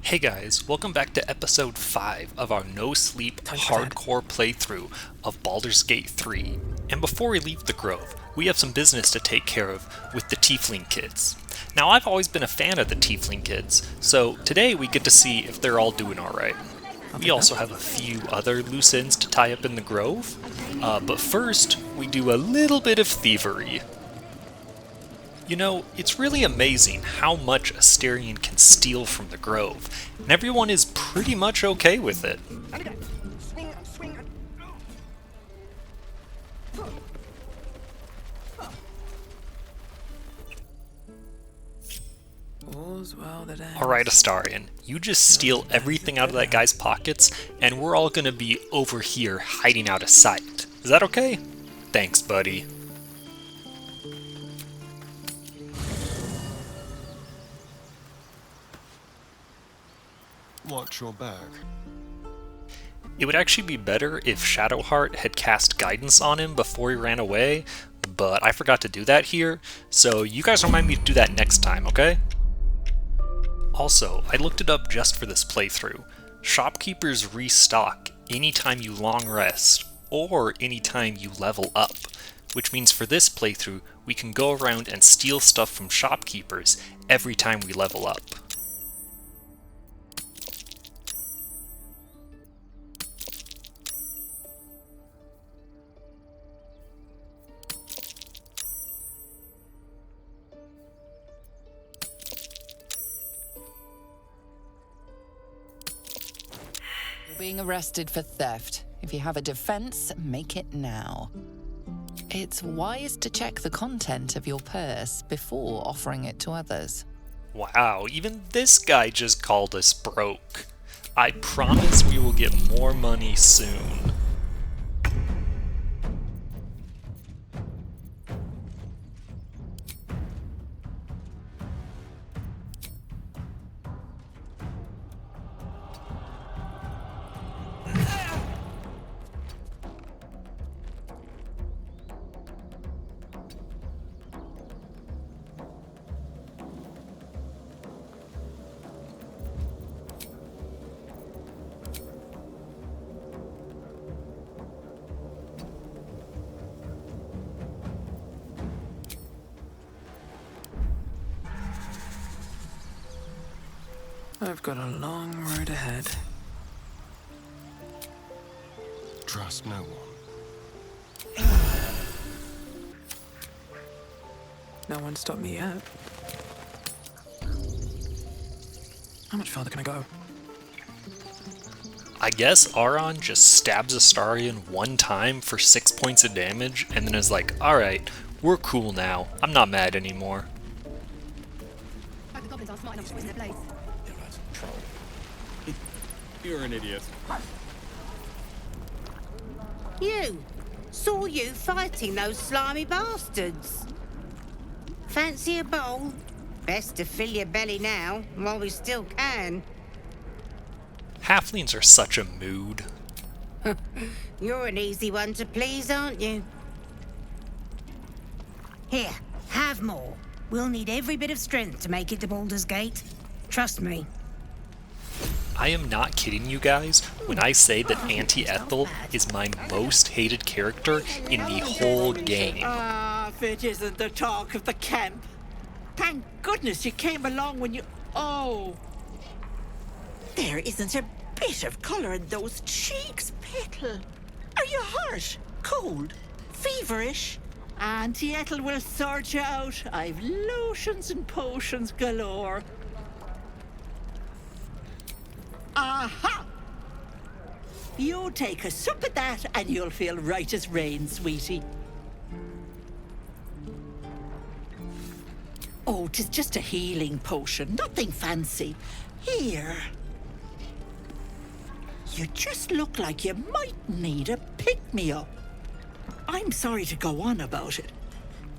Hey guys, welcome back to episode 5 of our no-sleep hardcore playthrough of Baldur's Gate 3. And before we leave the Grove, we have some business to take care of with the Tiefling kids. Now I've always been a fan of the Tiefling kids, so today we get to see if they're all doing alright. We also have a few other loose ends to tie up in the Grove, but first we do a little bit of thievery. You know, it's really amazing how much Asterion can steal from the Grove, and everyone is pretty much okay with it. Alright, Astarion, you just steal everything out of that guy's pockets, and we're all gonna be over here hiding out of sight. Is that okay? Thanks, buddy. Watch your back. It would actually be better if Shadowheart had cast guidance on him before he ran away, but I forgot to do that here, so you guys remind me to do that next time, okay? Also, I looked it up just for this playthrough. Shopkeepers restock anytime you long rest, or anytime you level up, which means for this playthrough, we can go around and steal stuff from shopkeepers every time we level up. Being arrested for theft. If you have a defense, make it now. It's wise to check the content of your purse before offering it to others. Wow, even this guy just called us broke. I promise we will get more money soon. I've got a long road ahead. Trust no one. No one stopped me yet. How much farther can I go? I guess Auron just stabs Astarion one time for 6 points of damage, and then is like, alright, we're cool now. I'm not mad anymore. The goblins aren't smart enough to poison their blades. You're an idiot. You! Saw you fighting those slimy bastards. Fancy a bowl? Best to fill your belly now, while we still can. Halflings are such a mood. You're an easy one to please, aren't you? Here, have more. We'll need every bit of strength to make it to Baldur's Gate. Trust me. I am not kidding you guys when I say that Auntie Ethel is my most hated character in the whole game. If it isn't the talk of the camp. Thank goodness you came along when you... Oh. There isn't a bit of colour in those cheeks, Petal. Are you hurt? Cold? Feverish? Auntie Ethel will sort you out. I've lotions and potions galore. Aha! You take a sup at that and you'll feel right as rain, sweetie. Oh, 'tis just a healing potion, nothing fancy. Here. You just look like you might need a pick-me-up. I'm sorry to go on about it,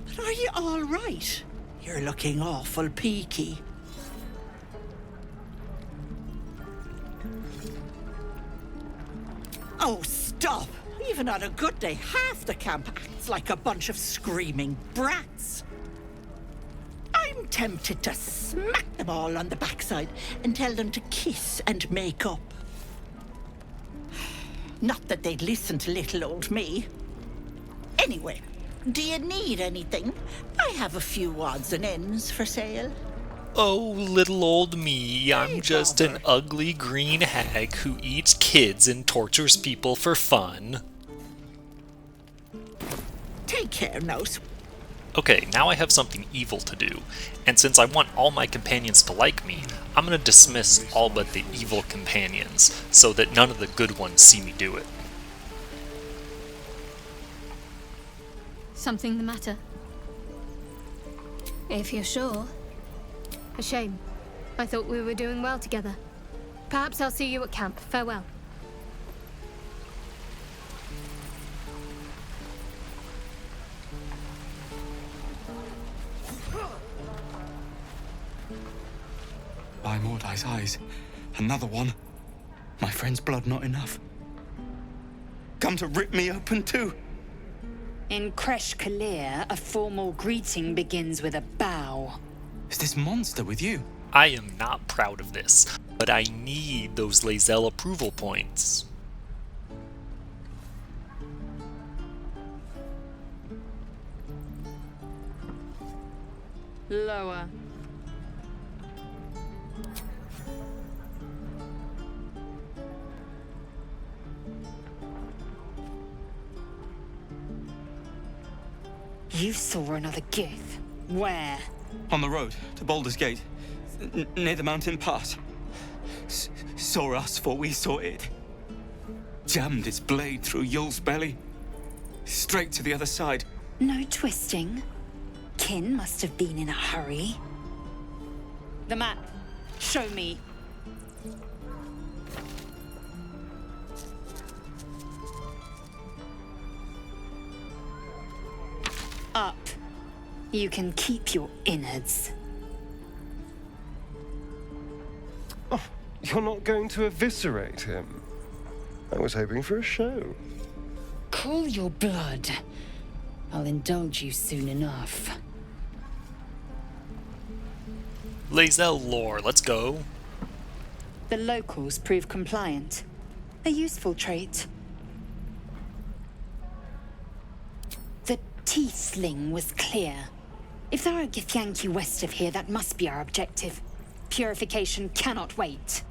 but are you all right? You're looking awful peaky. Oh, stop! Even on a good day, half the camp acts like a bunch of screaming brats. I'm tempted to smack them all on the backside and tell them to kiss and make up. Not that they'd listen to little old me. Anyway, do you need anything? I have a few odds and ends for sale. Oh, little old me, I'm Hey, just an bother. ugly green hag who eats kids and tortures people for fun. Take care now. Okay, now I have something evil to do, and since I want all my companions to like me, I'm gonna dismiss all but the evil companions, so that none of the good ones see me do it. Something the matter? If you're sure. A shame. I thought we were doing well together. Perhaps I'll see you at camp. Farewell. By Mordai's eyes, another one. My friend's blood not enough. Come to rip me open too. In Kresh Kalir, a formal greeting begins with a bow. Is this monster with you? I am not proud of this, but I need those Lae'zel approval points. Lower. You saw another gith. Where? On the road to Baldur's Gate, near the mountain pass. Saw us, for we saw it. Jammed its blade through Yul's belly. Straight to the other side. No twisting. Kin must have been in a hurry. The map. Show me. Up. You can keep your innards. You're not going to eviscerate him? I was hoping for a show. Cool your blood. I'll indulge you soon enough. Lae'zel lore, let's go. The locals prove compliant. A useful trait. The Tiefling was clear. If there are a Githyanki west of here, that must be our objective. Purification cannot wait.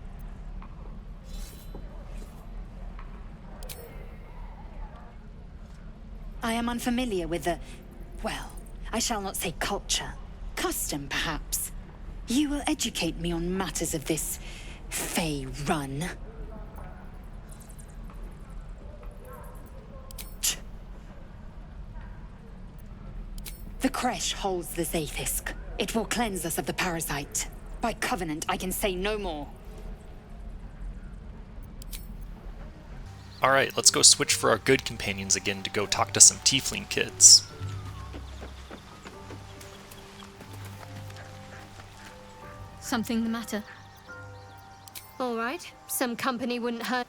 I am unfamiliar with the... well, I shall not say culture. Custom, perhaps. You will educate me on matters of this... Fey run. The Kresh holds the Zaithisk. It will cleanse us of the parasite. By covenant, I can say no more. Alright, let's go switch for our good companions again to go talk to some Tiefling kids. Something the matter? All right. Some company wouldn't hurt.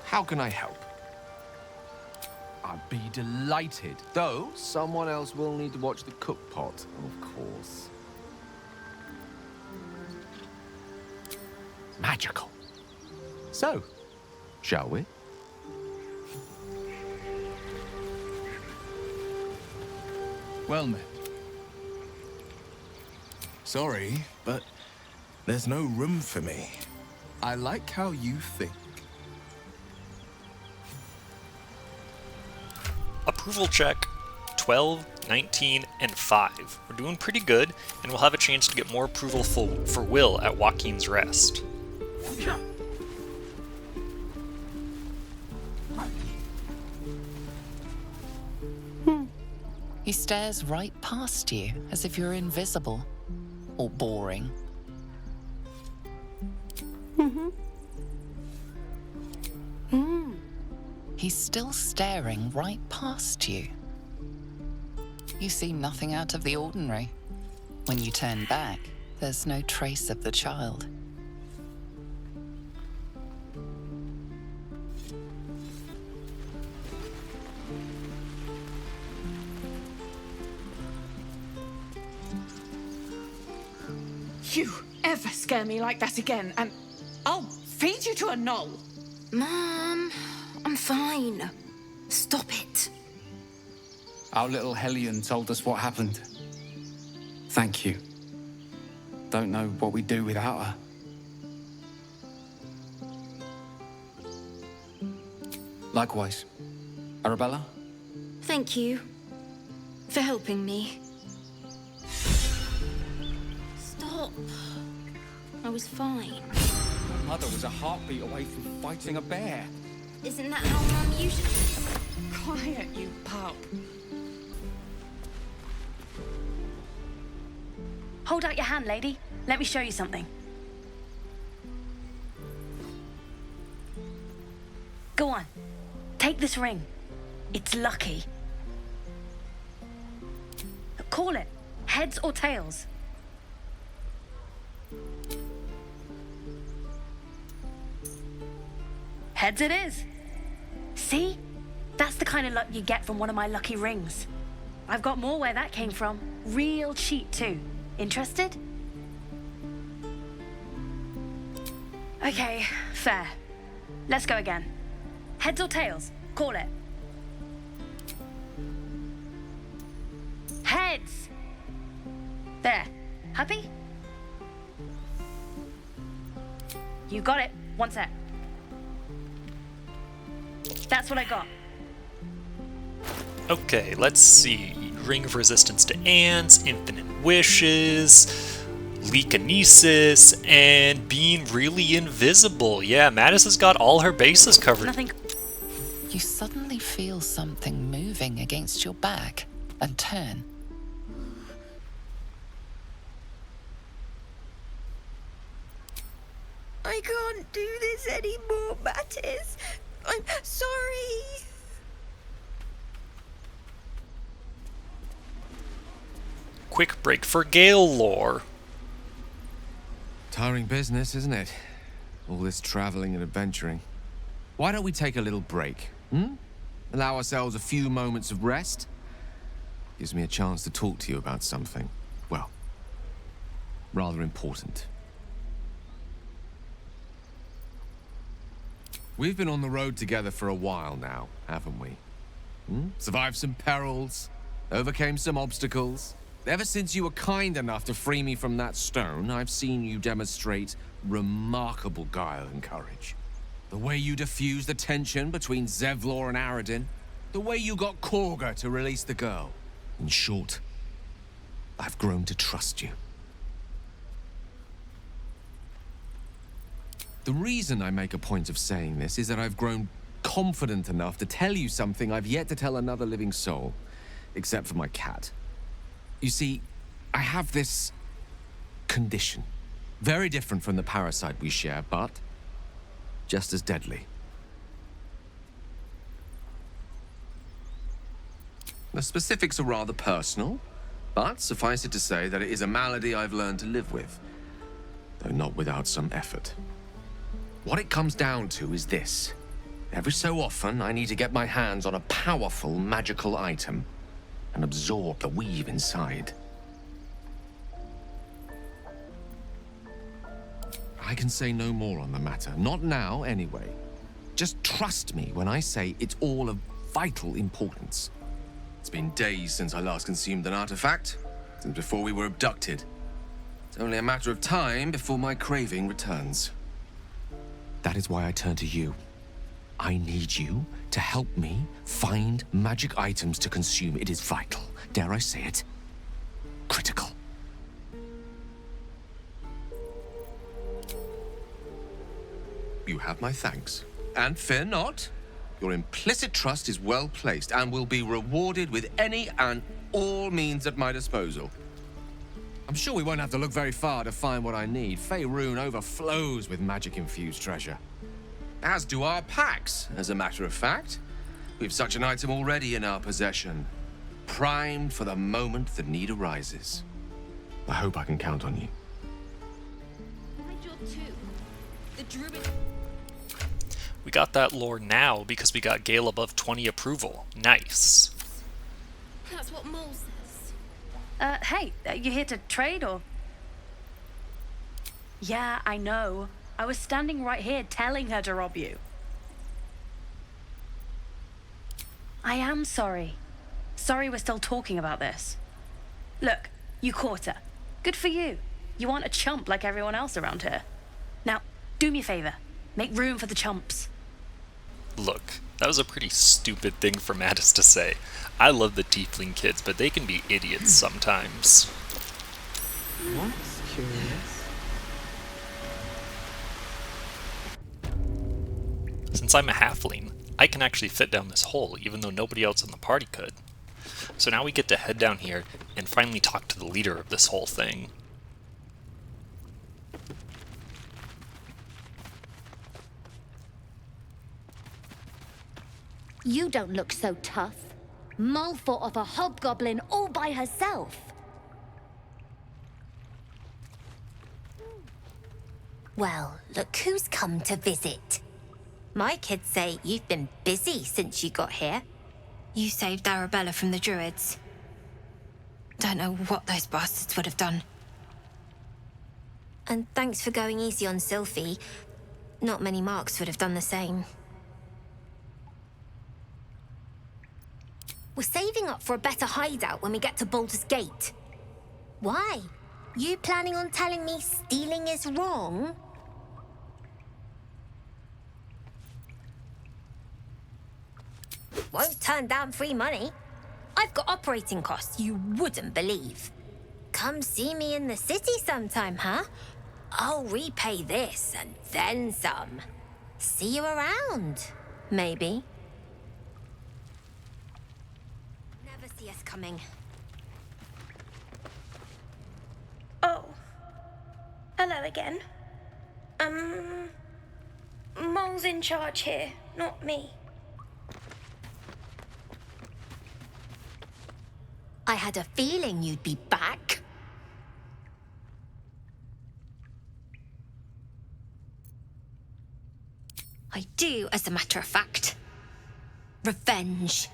How can I help? I'd be delighted, though someone else will need to watch the cook pot, of course. Magical. So, shall we? Well met. Sorry, but there's no room for me. I like how you think. Approval check 12, 19, and 5. We're doing pretty good, and we'll have a chance to get more approval for Will at Joaquin's Rest. He stares right past you, as if you're invisible. Or boring. He's still staring right past you. You see nothing out of the ordinary. When you turn back, there's no trace of the child. you ever scare me like that again, and I'll feed you to a knoll. Mom, I'm fine. Stop it. Our little Hellion told us what happened. Thank you. Don't know what we'd do without her. Likewise. Arabella? Thank you for helping me. Stop. I was fine. My mother was a heartbeat away from fighting a bear. Isn't that how Mum usually... Quiet, you pup. Hold out your hand, lady. Let me show you something. Go on. Take this ring. It's lucky. Call it. Heads or tails. Heads it is. See? That's the kind of luck you get from one of my lucky rings. I've got more where that came from. Real cheap, too. Interested? Okay, fair. Let's go again. Heads or tails? Call it. Heads! There. Happy? You got it. One sec. That's what I got. Okay, let's see. Ring of Resistance to Ants, Infinite Wishes, Leakinesis, and being really invisible. Yeah, Mattis has got all her bases covered. Nothing. You suddenly feel something moving against your back and turn. I can't do this anymore, Mattis. I'm sorry. Quick break for Gale lore. Tiring business, isn't it? All this traveling and adventuring. Why don't we take a little break? Allow ourselves a few moments of rest? Gives me a chance to talk to you about something, well, rather important. We've been on the road together for a while now, haven't we? Survived some perils, overcame some obstacles. Ever since you were kind enough to free me from that stone, I've seen you demonstrate remarkable guile and courage. The way you diffused the tension between Zevlor and Aradin. The way you got Korga to release the girl. In short, I've grown to trust you. The reason I make a point of saying this is that I've grown confident enough to tell you something I've yet to tell another living soul, except for my cat. You see, I have this condition. Very different from the parasite we share, but just as deadly. The specifics are rather personal, but suffice it to say that it is a malady I've learned to live with, though not without some effort. What it comes down to is this. Every so often, I need to get my hands on a powerful magical item and absorb the weave inside. I can say no more on the matter. Not now, anyway. Just trust me when I say it's all of vital importance. It's been days since I last consumed an artifact, since before we were abducted. It's only a matter of time before my craving returns. That is why I turn to you. I need you to help me find magic items to consume. It is vital. Dare I say it? Critical. You have my thanks. And fear not. Your implicit trust is well placed and will be rewarded with any and all means at my disposal. I'm sure we won't have to look very far to find what I need. Faerun overflows with magic-infused treasure. As do our packs, as a matter of fact. We've such an item already in our possession. Primed for the moment the need arises. I hope I can count on you. My job too. The druid... We got that lore now because we got Gale above 20 approval. Nice. That's what Mole says. Hey, you here to trade or? Yeah, I know. I was standing right here telling her to rob you. I am sorry. Sorry we're still talking about this. Look, you caught her. Good for you. You aren't a chump like everyone else around here. Now, do me a favor. Make room for the chumps. Look, that was a pretty stupid thing for Mattis to say. I love the Tiefling kids, but they can be idiots sometimes. That's curious. Since I'm a halfling, I can actually fit down this hole, even though nobody else in the party could. So now we get to head down here and finally talk to the leader of this whole thing. You don't look so tough. Mull fought off a hobgoblin all by herself. Well, look who's come to visit. My kids say you've been busy since you got here. You saved Arabella from the druids. Don't know what those bastards would have done. And thanks for going easy on Sylphie. Not many marks would have done the same. We're saving up for a better hideout when we get to Baldur's Gate. Why? You planning on telling me stealing is wrong? Won't turn down free money. I've got operating costs you wouldn't believe. Come see me in the city sometime, huh? I'll repay this and then some. See you around, maybe. Never see us coming. Oh. Hello again. Mole's in charge here, not me. I had a feeling you'd be back. I do, as a matter of fact. Revenge.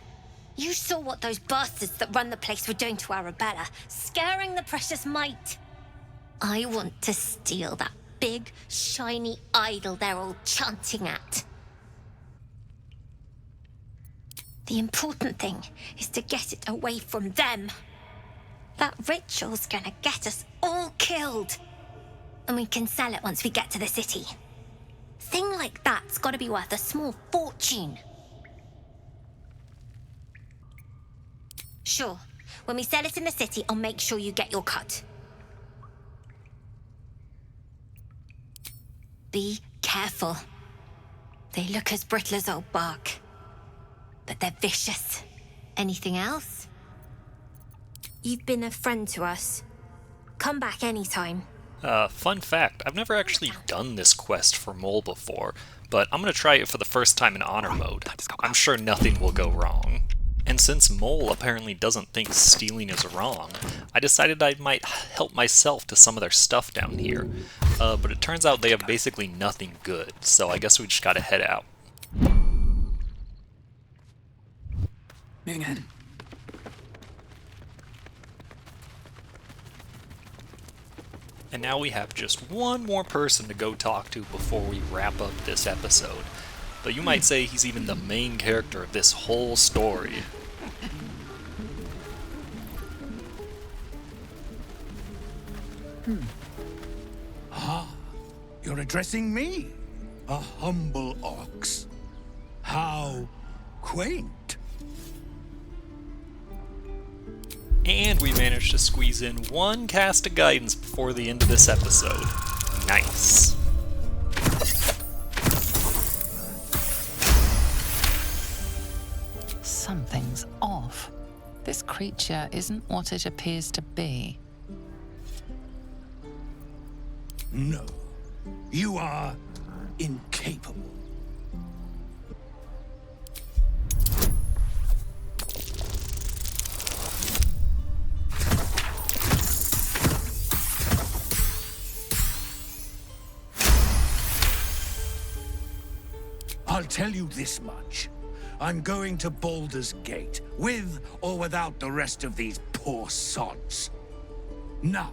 You saw what those bastards that run the place were doing to Arabella, scaring the precious mite. I want to steal that big, shiny idol they're all chanting at. The important thing is to get it away from them. That ritual's gonna get us all killed. And we can sell it once we get to the city. Thing like that's gotta be worth a small fortune. Sure, when we sell it in the city, I'll make sure you get your cut. Be careful. They look as brittle as old bark. But they're vicious. Anything else? You've been a friend to us. Come back anytime. Fun fact, I've never actually done this quest for Mole before, but I'm gonna try it for the first time in honor mode. I'm sure nothing will go wrong. And since Mole apparently doesn't think stealing is wrong, I decided I might help myself to some of their stuff down here. But it turns out they have basically nothing good, so I guess we just gotta head out. Moving ahead. And now we have just one more person to go talk to before we wrap up this episode. But you might say he's even the main character of this whole story. Ah, you're addressing me, a humble ox. How quaint. And we managed to squeeze in one cast of guidance before the end of this episode. Nice. Something's off. This creature isn't what it appears to be. No, you are incapable. I'll tell you this much. I'm going to Baldur's Gate, with or without the rest of these poor sods. Now,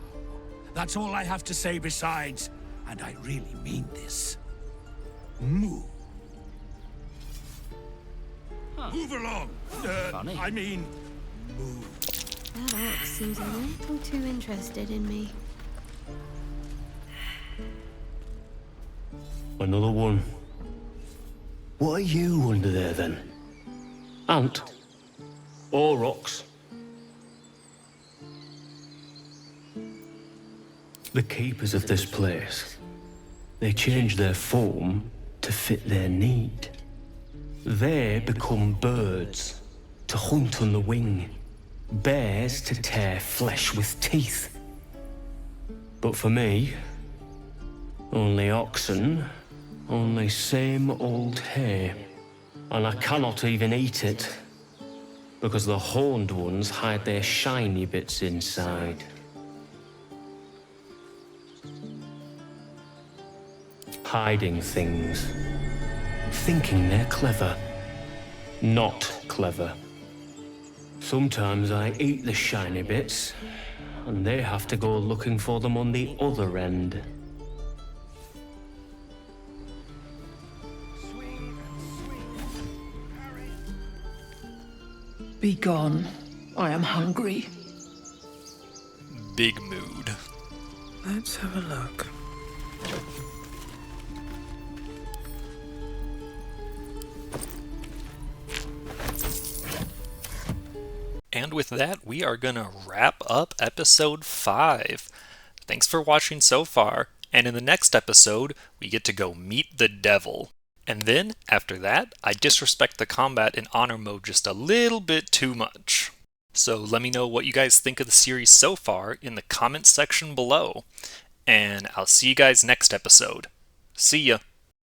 that's all I have to say besides, and I really mean this. Move. Move along. Funny. I mean, move. That orc seems a little too interested in me. Another one. What are you under there then? Ant? Or rocks? The keepers of this place, they change their form to fit their need. They become birds to hunt on the wing, bears to tear flesh with teeth. But for me, only oxen, only same old hay, and I cannot even eat it, because the horned ones hide their shiny bits inside. Hiding things, thinking they're clever, not clever. Sometimes I eat the shiny bits, and they have to go looking for them on the other end. Be gone. I am hungry. Big mood. Let's have a look. And with that, we are going to wrap up episode 5. Thanks for watching so far, and in the next episode, we get to go meet the devil. And then, after that, I disrespect the combat in honor mode just a little bit too much. So let me know what you guys think of the series so far in the comments section below. And I'll see you guys next episode. See ya!